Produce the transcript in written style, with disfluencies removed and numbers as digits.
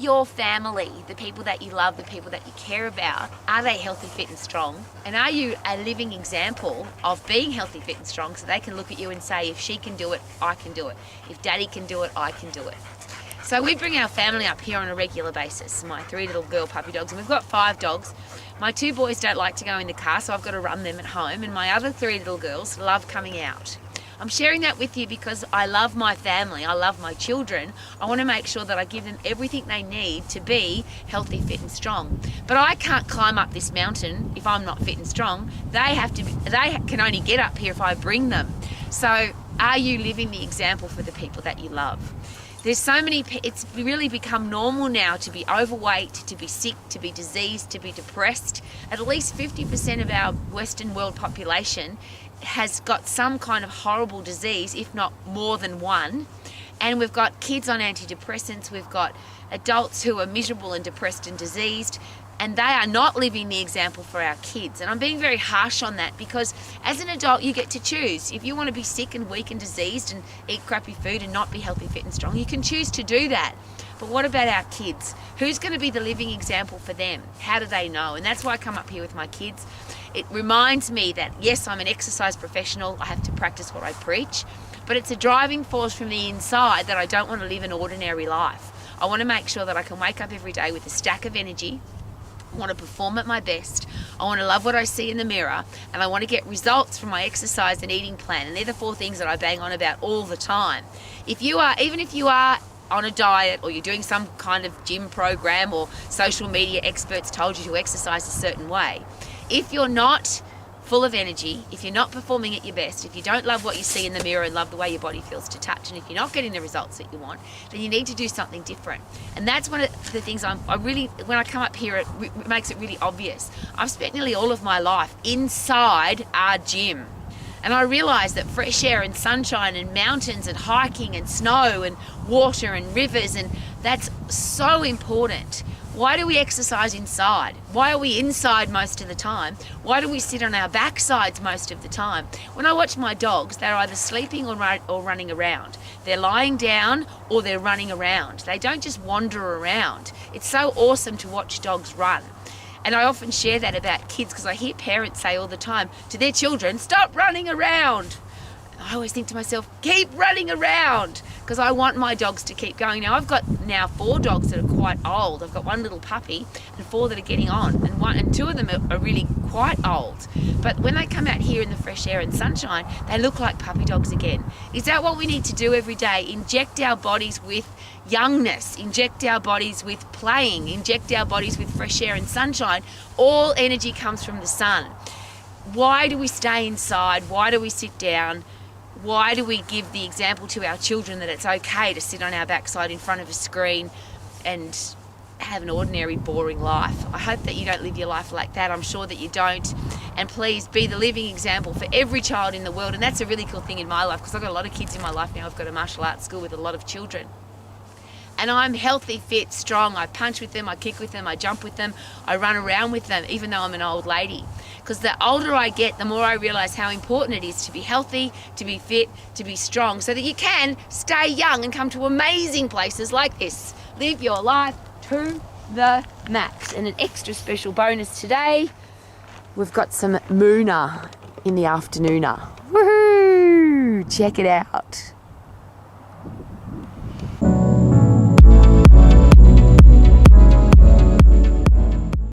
your family, the people that you love, the people that you care about, are they healthy, fit and strong? And are you a living example of being healthy, fit and strong, so they can look at you and say, if she can do it, I can do it. If Daddy can do it, I can do it. So we bring our family up here on a regular basis, my 3 little girl puppy dogs, and we've got 5 dogs. My 2 boys don't like to go in the car, so I've got to run them at home, and my other 3 little girls love coming out. I'm sharing that with you because I love my family, I love my children. I want to make sure that I give them everything they need to be healthy, fit and strong. But I can't climb up this mountain if I'm not fit and strong. They can only get up here if I bring them. So are you living the example for the people that you love? There's so many, it's really become normal now to be overweight, to be sick, to be diseased, to be depressed. At least 50% of our Western world population has got some kind of horrible disease, if not more than one. And we've got kids on antidepressants, we've got adults who are miserable and depressed and diseased, and they are not living the example for our kids. And I'm being very harsh on that because as an adult you get to choose. If you want to be sick and weak and diseased and eat crappy food and not be healthy, fit and strong, you can choose to do that. But what about our kids? Who's going to be the living example for them? How do they know? And that's why I come up here with my kids. It reminds me that yes, I'm an exercise professional, I have to practice what I preach, but it's a driving force from the inside that I don't want to live an ordinary life. I want to make sure that I can wake up every day with a stack of energy. I want to perform at my best. I want to love what I see in the mirror, and I want to get results from my exercise and eating plan. And they're the 4 things that I bang on about all the time. Even if you are on a diet or you're doing some kind of gym program or social media experts told you to exercise a certain way, if you're not full of energy, if you're not performing at your best, if you don't love what you see in the mirror and love the way your body feels to touch, and if you're not getting the results that you want, then you need to do something different. And that's one of the things I really, when I come up here, it makes it really obvious. I've spent nearly all of my life inside our gym. And I realised that fresh air and sunshine and mountains and hiking and snow and water and rivers, and that's so important. Why do we exercise inside? Why are we inside most of the time? Why do we sit on our backsides most of the time? When I watch my dogs, they're either sleeping or running around. They're lying down or they're running around. They don't just wander around. It's so awesome to watch dogs run. And I often share that about kids because I hear parents say all the time to their children, stop running around. I always think to myself, keep running around, because I want my dogs to keep going. Now I've got 4 dogs that are quite old. I've got 1 little puppy and 4 that are getting on, and 2 of them are really quite old. But when they come out here in the fresh air and sunshine, they look like puppy dogs again. Is that what we need to do every day? Inject our bodies with youngness, inject our bodies with playing, inject our bodies with fresh air and sunshine. All energy comes from the sun. Why do we stay inside? Why do we sit down? Why do we give the example to our children that it's okay to sit on our backside in front of a screen and have an ordinary, boring life? I hope that you don't live your life like that. I'm sure that you don't. And please be the living example for every child in the world. And that's a really cool thing in my life, because I've got a lot of kids in my life now. I've got a martial arts school with a lot of children. And I'm healthy, fit, strong. I punch with them, I kick with them, I jump with them, I run around with them, even though I'm an old lady. Because the older I get, the more I realise how important it is to be healthy, to be fit, to be strong, so that you can stay young and come to amazing places like this. Live your life to the max. And an extra special bonus today, we've got some Mooner in the afternooner. Woohoo! Check it out.